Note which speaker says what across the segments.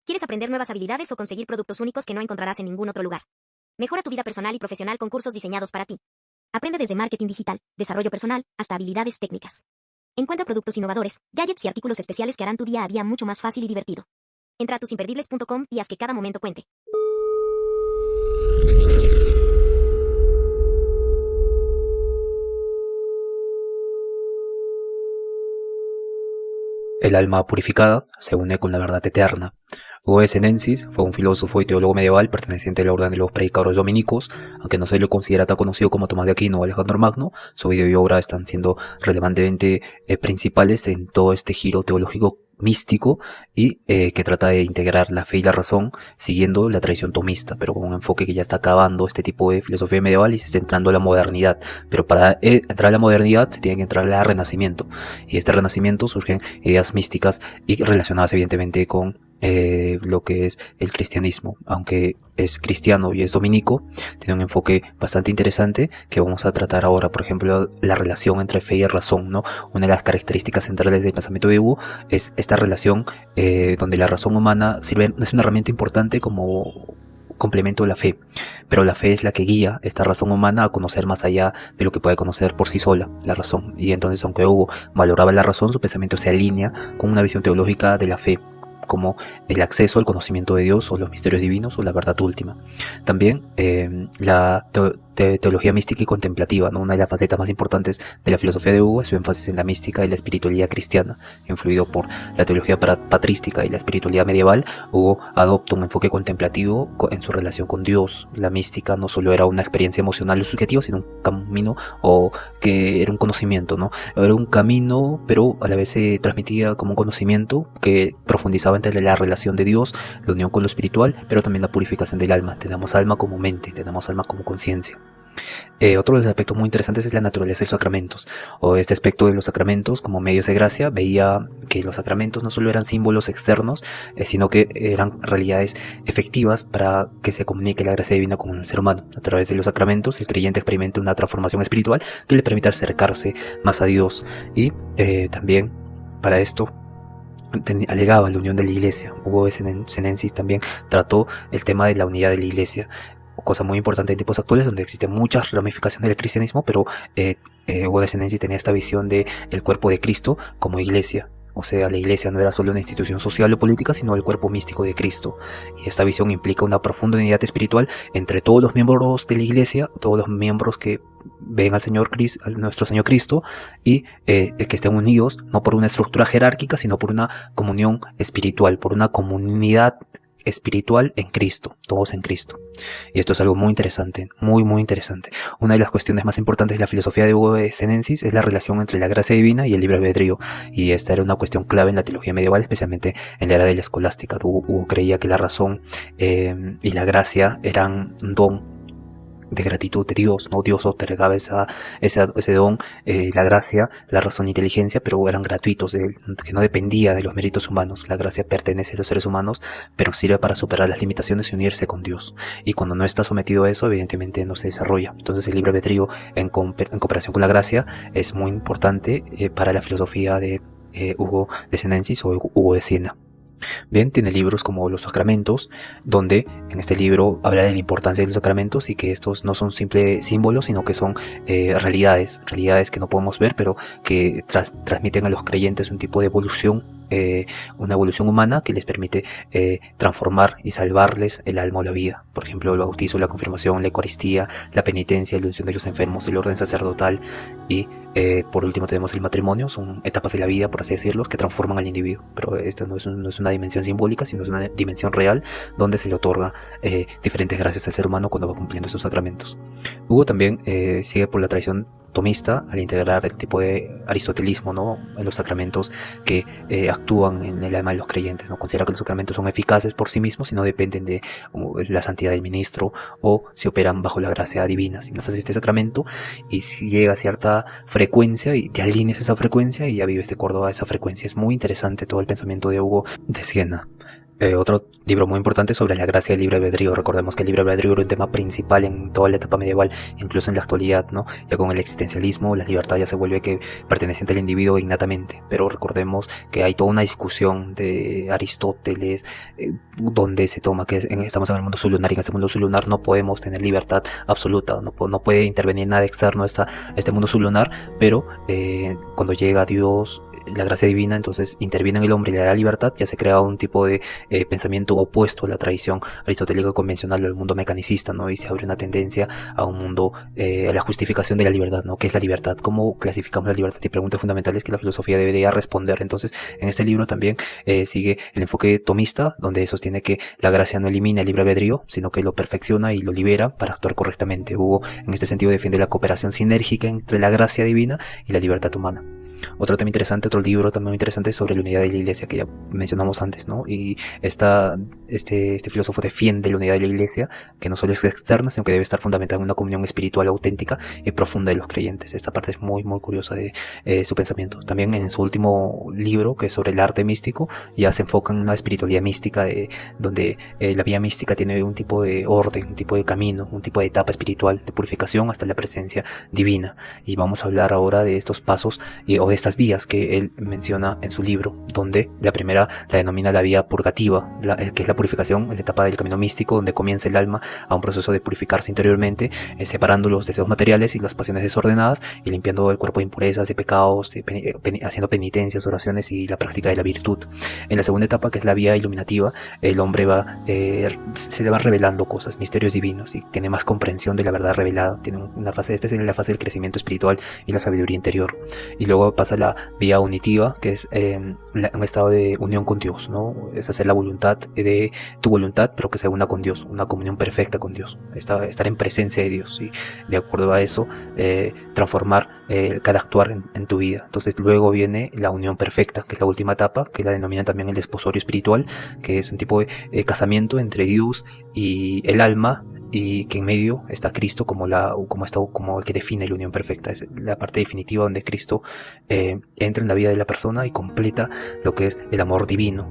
Speaker 1: ¿Quieres aprender nuevas habilidades o conseguir productos únicos que no encontrarás en ningún otro lugar? Mejora tu vida personal y profesional con cursos diseñados para ti. Aprende desde marketing digital, desarrollo personal, hasta habilidades técnicas. Encuentra productos innovadores, gadgets y artículos especiales que harán tu día a día mucho más fácil y divertido. Entra a tusimperdibles.com y haz que cada momento cuente.
Speaker 2: El alma purificada se une con la verdad eterna. Hugo de Senensis fue un filósofo y teólogo medieval perteneciente a la orden de los predicadores dominicos. Aunque no se lo considera tan conocido como Tomás de Aquino o Alejandro Magno, su vida y obra están siendo relevantemente principales en todo este giro teológico místico y que trata de integrar la fe y la razón siguiendo la tradición tomista, pero con un enfoque que ya está acabando este tipo de filosofía medieval y se está entrando a la modernidad. Pero para entrar a la modernidad se tiene que entrar al renacimiento, y este renacimiento surgen ideas místicas y relacionadas evidentemente con lo que es el cristianismo. Aunque es cristiano y es dominico, tiene un enfoque bastante interesante que vamos a tratar ahora. Por ejemplo, la relación entre fe y razón, ¿no? Una de las características centrales del pensamiento de Hugo es esta relación donde la razón humana es una herramienta importante como complemento de la fe, pero la fe es la que guía esta razón humana a conocer más allá de lo que puede conocer por sí sola, la razón. Y entonces, aunque Hugo valoraba la razón, su pensamiento se alinea con una visión teológica de la fe como el acceso al conocimiento de Dios o los misterios divinos o la verdad última. También la teología mística y contemplativa, ¿no? Una de las facetas más importantes de la filosofía de Hugo es su énfasis en la mística y la espiritualidad cristiana. Influido por la teología patrística y la espiritualidad medieval, Hugo adopta un enfoque contemplativo en su relación con Dios. La mística no solo era una experiencia emocional o subjetiva, sino un camino, o que era un conocimiento, ¿no? Era un camino, pero a la vez se transmitía como un conocimiento que profundizaba entre la relación de Dios, la unión con lo espiritual, pero también la purificación del alma. Tenemos alma como mente, tenemos alma como conciencia. Otro de los aspectos muy interesantes es la naturaleza de los sacramentos, o este aspecto de los sacramentos como medios de gracia. Veía que los sacramentos no solo eran símbolos externos, sino que eran realidades efectivas para que se comunique la gracia divina con el ser humano. A través de los sacramentos, el creyente experimenta una transformación espiritual que le permite acercarse más a Dios, y también para esto alegaba la unión de la iglesia. Hugo de Senensis también trató el tema de la unidad de la iglesia, cosa muy importante en tiempos actuales donde existen muchas ramificaciones del cristianismo, pero Hugo de Senensis tenía esta visión de el cuerpo de Cristo como iglesia. O sea, la iglesia no era solo una institución social o política, sino el cuerpo místico de Cristo. Y esta visión implica una profunda unidad espiritual entre todos los miembros de la iglesia, todos los miembros que ven al Señor Cristo, a nuestro Señor Cristo, y que estén unidos no por una estructura jerárquica, sino por una comunión espiritual, por una comunidad espiritual en Cristo, todos en Cristo. Y esto es algo muy interesante, muy muy interesante. Una de las cuestiones más importantes de la filosofía de Hugo de Senensis es la relación entre la gracia divina y el libre albedrío, y esta era una cuestión clave en la teología medieval, especialmente en la era de la escolástica. Hugo creía que la razón y la gracia eran un don de gratitud de Dios, ¿no? Dios otorgaba ese don, la gracia, la razón e inteligencia, pero eran gratuitos, que no dependía de los méritos humanos. La gracia pertenece a los seres humanos, pero sirve para superar las limitaciones y unirse con Dios. Y cuando no está sometido a eso, evidentemente no se desarrolla. Entonces el libre albedrío en cooperación con la gracia es muy importante para la filosofía de Hugo de Senensis o Hugo de Siena. Bien, tiene libros como Los Sacramentos, donde en este libro habla de la importancia de los sacramentos y que estos no son simples símbolos, sino que son realidades que no podemos ver, pero que transmiten a los creyentes un tipo de evolución, una evolución humana que les permite transformar y salvarles el alma o la vida. Por ejemplo, el bautizo, la confirmación, la Eucaristía, la penitencia, la unción de los enfermos, el orden sacerdotal y por último tenemos el matrimonio. Son etapas de la vida, por así decirlo, que transforman al individuo, pero esta no es una dimensión simbólica, sino es una dimensión real donde se le otorga diferentes gracias al ser humano cuando va cumpliendo estos sacramentos. Hugo también sigue por la tradición tomista al integrar el tipo de aristotelismo, ¿no?, en los sacramentos que actúan en el alma de los creyentes. No considera que los sacramentos son eficaces por sí mismos, sino dependen de la santidad del ministro o si operan bajo la gracia divina. Si no haces este sacramento y si llega a cierta frecuencia y te alineas a esa frecuencia y ya vives de acuerdo a esa frecuencia. Es muy interesante todo el pensamiento de Hugo de Siena. Otro libro muy importante sobre la gracia del libre albedrío. Recordemos que el libre albedrío era un tema principal en toda la etapa medieval, incluso en la actualidad, ¿no? Ya con el existencialismo, la libertad ya se vuelve que perteneciente al individuo innatamente. Pero recordemos que hay toda una discusión de Aristóteles, donde se toma que estamos en el mundo sublunar, y en este mundo sublunar no podemos tener libertad absoluta, no puede intervenir nada externo a este mundo sublunar, pero cuando llega Dios, la gracia divina, entonces interviene en el hombre y le da libertad. Ya se crea un tipo de pensamiento opuesto a la tradición aristotélica convencional, al mundo mecanicista, ¿no? Y se abre una tendencia a un mundo, a la justificación de la libertad, ¿no? ¿Qué es la libertad? ¿Cómo clasificamos la libertad? Y preguntas fundamentales que la filosofía debería responder. Entonces, en este libro también sigue el enfoque tomista, donde sostiene que la gracia no elimina el libre albedrío, sino que lo perfecciona y lo libera para actuar correctamente. Hugo, en este sentido, defiende la cooperación sinérgica entre la gracia divina y la libertad humana. Otro tema interesante, otro libro también muy interesante sobre la unidad de la iglesia, que ya mencionamos antes, ¿no? Y este filósofo defiende la unidad de la iglesia, que no solo es externa, sino que debe estar fundamentada en una comunión espiritual auténtica y profunda de los creyentes. Esta parte es muy, muy curiosa de su pensamiento. También en su último libro, que es sobre el arte místico, ya se enfoca en una espiritualidad mística, donde la vía mística tiene un tipo de orden, un tipo de camino, un tipo de etapa espiritual, de purificación hasta la presencia divina. Y vamos a hablar ahora de estos pasos o de estas vías que él menciona en su libro, donde la primera la denomina la vía purgativa, que es la purificación, la etapa del camino místico, donde comienza el alma a un proceso de purificarse interiormente, separando los deseos materiales y las pasiones desordenadas y limpiando el cuerpo de impurezas, de pecados, haciendo penitencias, oraciones y la práctica de la virtud. En la segunda etapa, que es la vía iluminativa, el hombre se le va revelando cosas, misterios divinos, y tiene más comprensión de la verdad revelada. Tiene una fase, esta es la fase del crecimiento espiritual y la sabiduría interior. Y luego pasa la vía unitiva, que es un estado de unión con Dios, ¿no? Es hacer la voluntad de tu voluntad, pero que sea una con Dios, una comunión perfecta con Dios, estar en presencia de Dios, y de acuerdo a eso transformar cada actuar en tu vida. Entonces luego viene la unión perfecta, que es la última etapa, que la denominan también el desposorio espiritual, que es un tipo de casamiento entre Dios y el alma, y que en medio está Cristo como el que define la unión perfecta. Es la parte definitiva donde Cristo entra en la vida de la persona y completa lo que es el amor divino.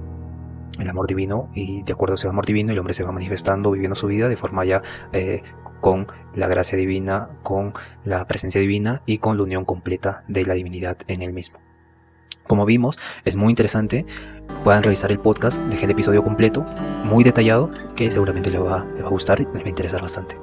Speaker 2: Y de acuerdo a ese amor divino, el hombre se va manifestando, viviendo su vida de forma ya con la gracia divina, con la presencia divina y con la unión completa de la divinidad en él mismo. Como vimos, es muy interesante. Puedan revisar el podcast, dejé el episodio completo, muy detallado, que seguramente les va a gustar y les va a interesar bastante.